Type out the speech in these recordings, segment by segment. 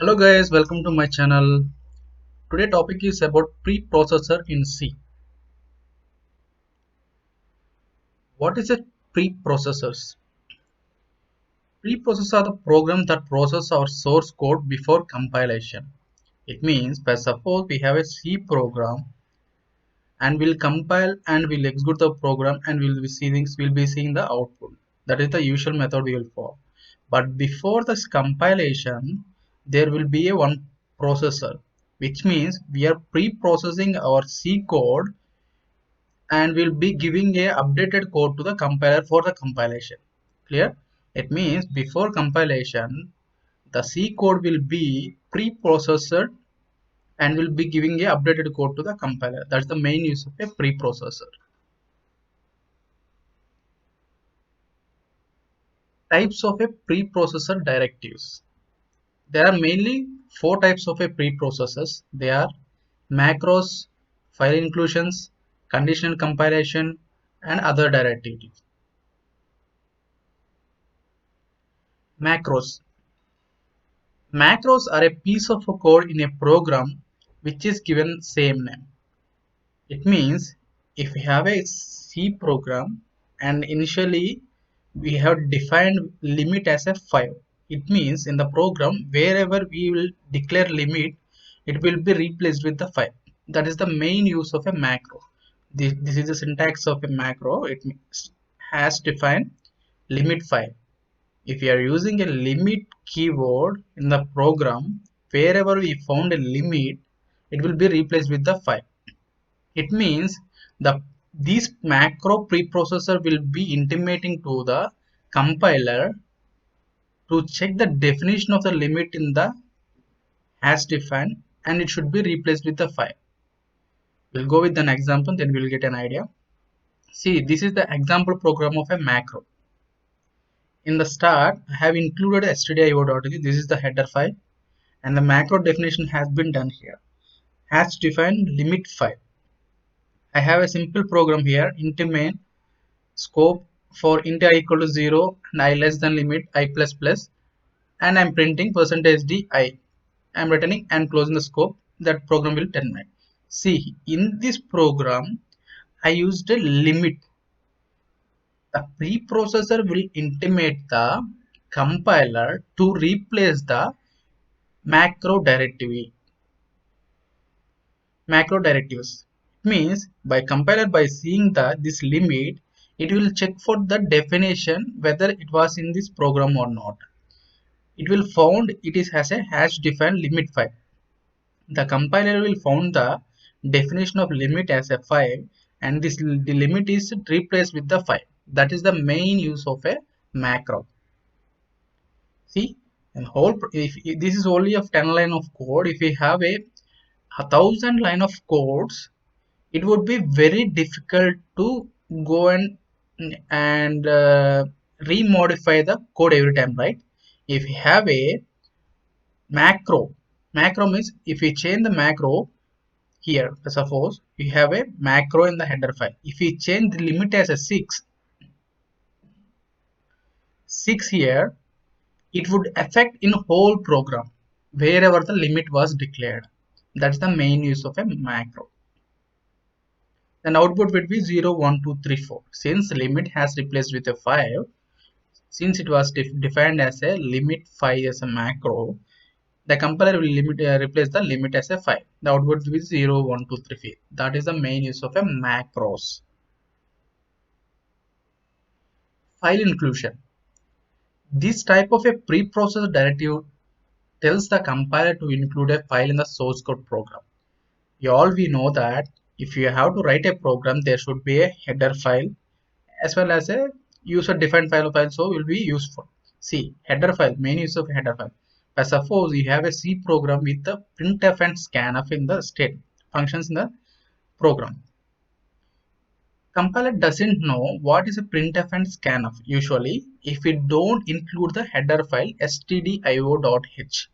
Hello guys, welcome to my channel. Today topic is about preprocessor in C. What is a preprocessors? Preprocessors are the program that process our source code before compilation. It means, suppose we have a C program and we'll compile and we'll execute the program and we'll be seeing the output. That is the usual method we will follow. But before this compilation, there will be a one processor, which means we are pre-processing our C code and will be giving a updated code to the compiler for the compilation. Clear? It means before compilation, the C code will be pre-processed and will be giving a updated code to the compiler. That's the main use of a preprocessor. Types of a preprocessor directives. There are mainly four types of a preprocessors. They are macros, file inclusions, conditional compilation, and other directives. Macros. Macros are a piece of a code in a program which is given same name. It means if we have a C program and initially we have defined limit as a 5. It means in the program wherever we will declare limit, it will be replaced with the 5. That is the main use of a macro. This is the syntax of a macro. It has defined limit 5. If we are using a limit keyword in the program, wherever we found a limit, it will be replaced with the 5. It means this macro preprocessor will be intimating to the compiler to check the definition of the limit in the hash defined and it should be replaced with the 5. We'll go with an example, then we'll get an idea. See, this is the example program of a macro. In the start, I have included stdio.h. This is the header file and the macro definition has been done here. Hash defined limit 5. I have a simple program here, int main scope for int I equal to 0 and I less than limit I plus plus, and I'm printing percentage d I. I'm returning and closing the scope. That program will terminate. See, in this program, I used a limit. The preprocessor will intimate the compiler to replace the macro directive. Macro directives. It means by compiler by seeing this limit, it will check for the definition whether it was in this program or not. It will found it is has a hash defined limit 5. The compiler will found the definition of limit as a 5 and the limit is replaced with the 5. That is the main use of a macro. See, and whole if this is only of 10 line of code, if we have a 1,000 line of codes, it would be very difficult to go and remodify the code every time, right? If we have a macro means if we change the macro here, suppose we have a macro in the header file. If we change the limit as a 6 here, it would affect in whole program wherever the limit was declared. That's the main use of a macro. Then output will be 0, 1, 2, 3, 4. Since limit has replaced with a 5, since it was defined as a limit 5 as a macro, the compiler will replace the limit as a 5. The output will be 0, 1, 2, 3, 4. That is the main use of a macros. File inclusion. This type of a preprocessor directive tells the compiler to include a file in the source code program. We know that if you have to write a program, there should be a header file as well as a user defined file also will be useful. See, header file, main use of header file. Suppose you have a C program with the printf and scanf in the state functions in the program. Compiler doesn't know what is a printf and scanf usually if we don't include the header file stdio.h.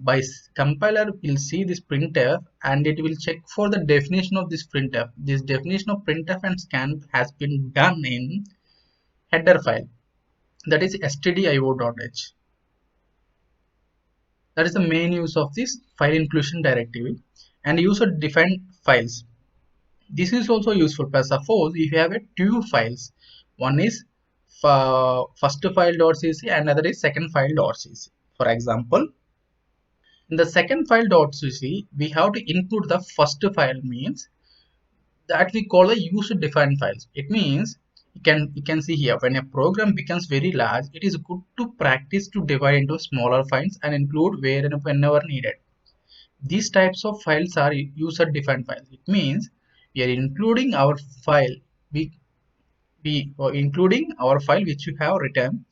By compiler will see this printf and it will check for the definition of this printf. This definition of printf and scanf has been done in header file, that is stdio.h. That is the main use of this file inclusion directive. And user defined files. This is also useful. Suppose if you have a two files, one is first file.cc and another is second file.cc. For example, in the second file.cc, we have to include the first file, means that we call the user defined files. It means you can see here, when a program becomes very large, it is good to practice to divide into smaller files and include where and whenever needed. These types of files are user defined files. It means we are including our file, we including our file which you have written.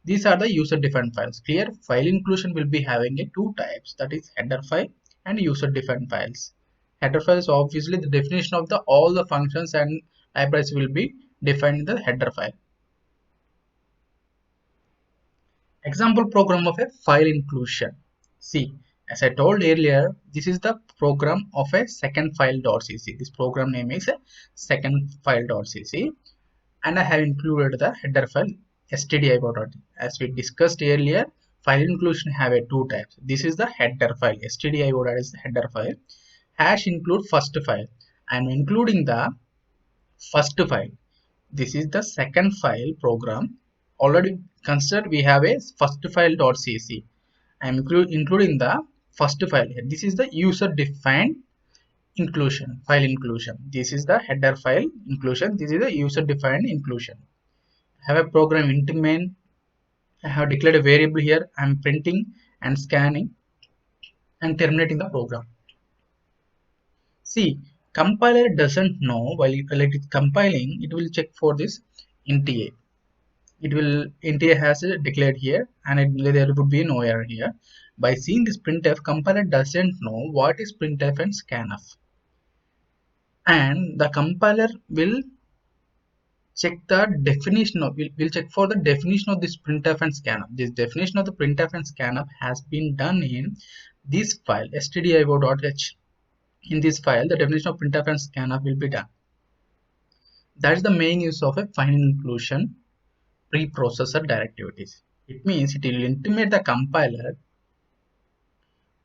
These are the user defined files. Clear? File inclusion will be having a two types, that is header file and user defined files. Header file is obviously the definition of the all the functions and libraries will be defined in the header file. Example program of a file inclusion. See, as I told earlier, this is the program of a second file.cc. This program name is a second file.cc, and I have included the header file stdio. As we discussed earlier, file inclusion have a two types. This is the header file. Stdio is the header file. Hash include first file. I am including the first file. This is the second file program. Already considered we have a first file.cc. I am including the first file here. This is the user defined inclusion, file inclusion. This is the header file inclusion. This is the user defined inclusion. I have a program int main. I have declared a variable here. I am printing and scanning and terminating the program. See, compiler doesn't know while it is compiling, it will check for this int a. It will int a has declared here, and there would be no error here. By seeing this printf, compiler doesn't know what is printf and scanf, and the compiler will check the definition of will check for the definition of this printf and scanf. This definition of the printf and scanf has been done in this file stdio.h. In this file, the definition of printf and scanf will be done. That is the main use of a file inclusion preprocessor directivities. It means it will intimate the compiler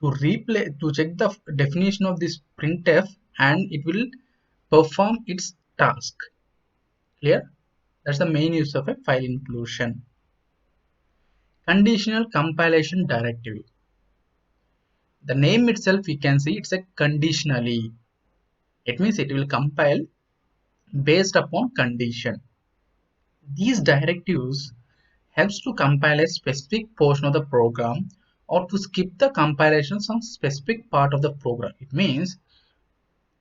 to check the definition of this printf, and it will perform its task. Clear? That's the main use of a file inclusion. Conditional compilation directive. The name itself, we can see it's a conditionally. It means it will compile based upon condition. These directives helps to compile a specific portion of the program or to skip the compilation some specific part of the program. It means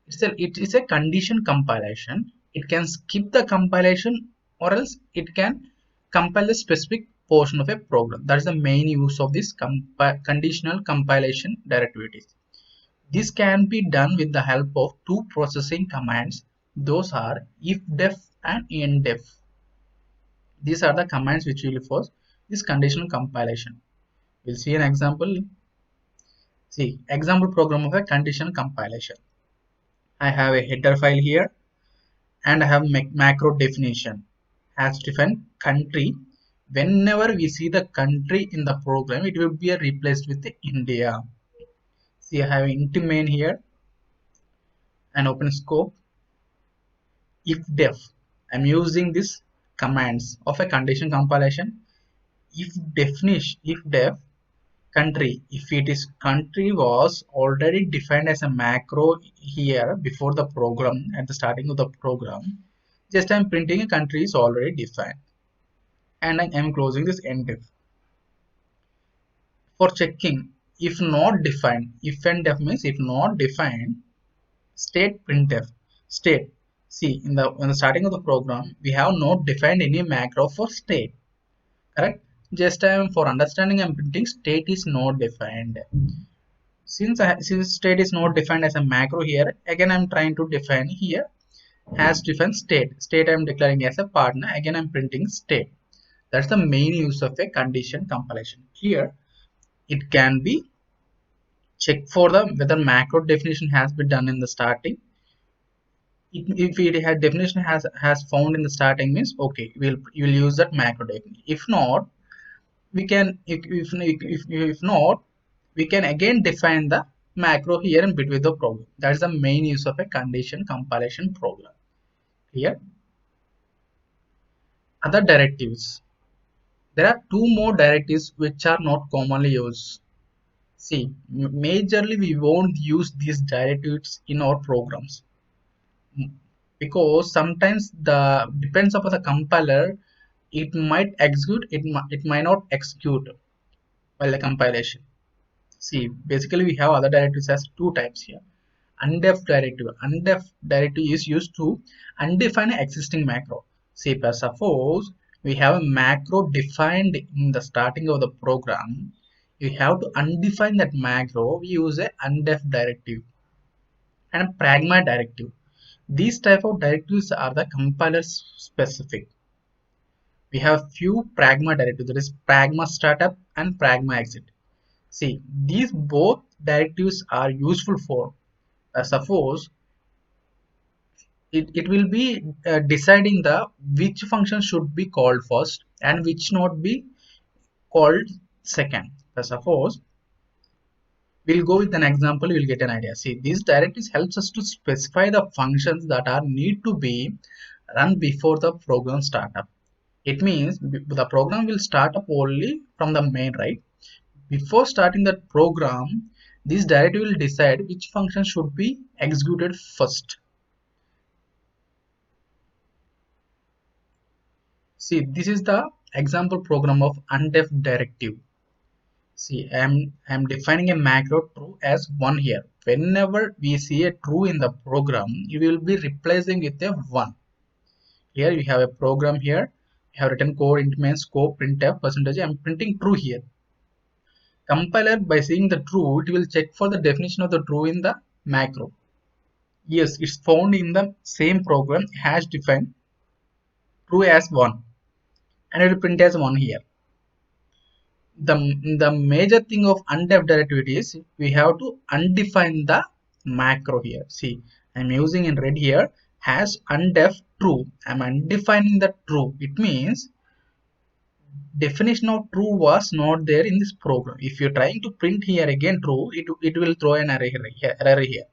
it is a condition compilation. It can skip the compilation or else it can compile a specific portion of a program. That is the main use of this conditional compilation directivities. This can be done with the help of two processing commands. Those are ifdef and endef. These are the commands which will force this conditional compilation. We'll see an example. See, example program of a conditional compilation. I have a header file here and I have macro definition. Has defined country. Whenever we see the country in the program, it will be replaced with India. See, I have int main here and open scope. Ifdef. I'm using this commands of a condition compilation. Ifdef country, if it is country was already defined as a macro here before the program, at the starting of the program, just I'm printing a country is already defined, and I am closing this endif. For checking, if not defined, if and def means if not defined, state printf. State, see, in the starting of the program we have not defined any macro for state, correct? Just I am for understanding, I'm printing state is not defined. Since state is not defined as a macro here, again I'm trying to define here as defined state I'm declaring as a partner. Again I'm printing state. That's the main use of a condition compilation. Here it can be check for the whether macro definition has been done in the starting. If it has definition has found in the starting, means okay, you will use that macro definition. If not, we can if not, we can again define the macro here in between the program. That is the main use of a condition compilation program. Here, other directives. There are two more directives which are not commonly used. See, majorly we won't use these directives in our programs because sometimes the depends upon the compiler, it might execute, it might not execute while the compilation. See, basically we have other directives as two types here. Undef directive. Undef directive is used to undefine an existing macro. See, suppose we have a macro defined in the starting of the program. You have to undefine that macro. We use a undef directive and a pragma directive. These type of directives are the compiler specific. We have few pragma directives, that is pragma startup and pragma exit. See, these both directives are useful for suppose it will be deciding the which function should be called first and which not be called second. Suppose we'll go with an example, you'll get an idea. See, these directives helps us to specify the functions that are need to be run before the program startup. It means the program will start up only from the main, right? Before starting that program, this directive will decide which function should be executed first. See, this is the example program of undef directive. See, I'm defining a macro true as 1 here. Whenever we see a true in the program, you will be replacing with a 1. Here you have a program here. You have written code int main scope printf percentage. I'm printing true here. Compiler, by seeing the true, it will check for the definition of the true in the macro. Yes, it's found in the same program hash defined true as 1 and it will print as 1 here. The major thing of undef directive is we have to undefine the macro here. See, I'm using in red here hash undef true. I'm undefining the true. It means definition of true was not there in this program. If you're trying to print here again true, it will throw an error here.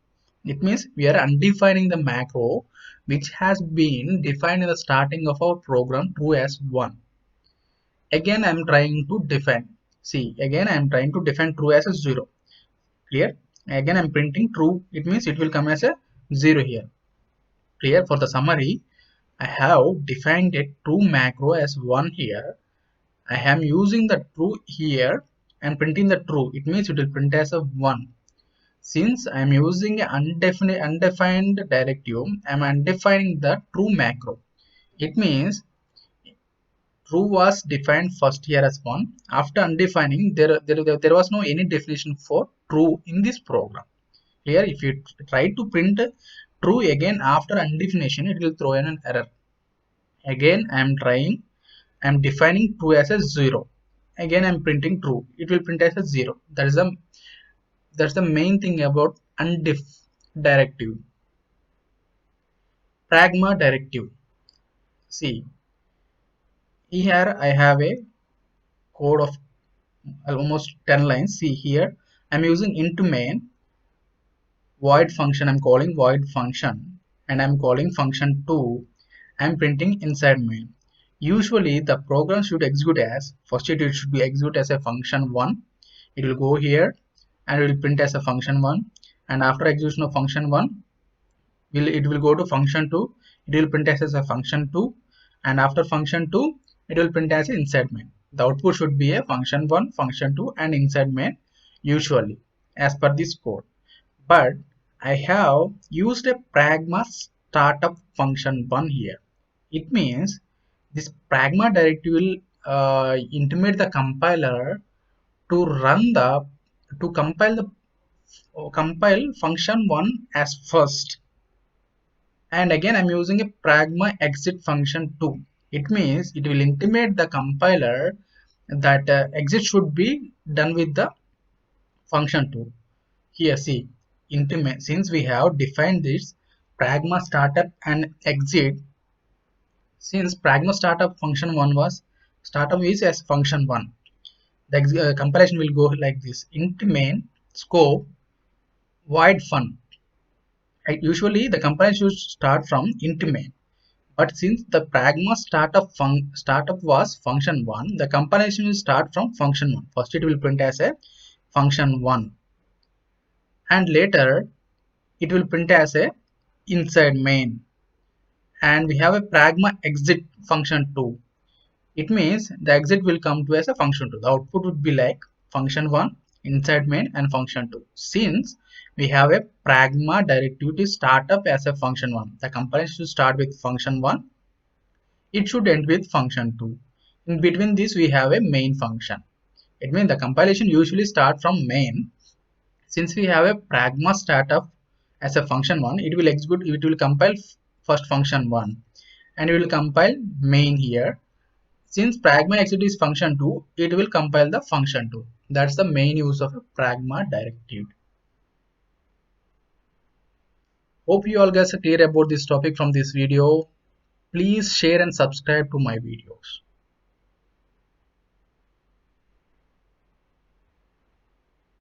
It means we are undefining the macro which has been defined in the starting of our program true as 1. Again I'm trying to define. See, again I'm trying to define true as a 0. Clear? Again I'm printing true. It means it will come as a 0 here. Clear? For the summary, I have defined a true macro as 1 here. I am using the true here and printing the true. It means it will print as a 1. Since I am using an undefined directive, I am undefining the true macro. It means true was defined first here as 1. After undefining, there was no any definition for true in this program. Here, if you try to print true again after undefinition, it will throw in an error. Again, I am defining true as a 0. Again, I am printing true. It will print as a 0. That's the main thing about undef directive. Pragma directive. See, here I have a code of almost 10 lines. See here, I'm using int main void function. I'm calling void function and I'm calling function 2. I'm printing inside main. Usually the program should execute as first it should be execute as a function 1. It will go here and it will print as a function 1, and after execution of function 1 it will go to function 2. It will print as a function 2, and after function 2 it will print as inside main. The output should be a function 1, function 2 and inside main usually as per this code. But I have used a pragma startup function 1 here. It means this pragma directive will intimate the compiler to run the to compile function 1 as first, and again I'm using a pragma exit function 2. It means it will intimate the compiler that exit should be done with the function 2. Here see, intimate, since we have defined this pragma startup and exit, since pragma startup function 1 was startup is as function 1, The compilation will go like this: int main scope void fun. Usually the compilation should start from int main, but since the pragma startup was function 1, the compilation will start from function 1. First it will print as a function 1, and later it will print as a inside main, and we have a pragma exit function 2. It means the exit will come to as a function 2. The output would be like function 1, inside main, and function 2. Since we have a pragma directive to start up as a function 1, the compilation should start with function 1. It should end with function 2. In between this, we have a main function. It means the compilation usually start from main. Since we have a pragma startup as a function 1, it will execute, it will compile first function 1, and it will compile main here. Since pragma exit is function 2, it will compile the function 2. That's the main use of a pragma directive. Hope you all guys are clear about this topic from this video. Please share and subscribe to my videos.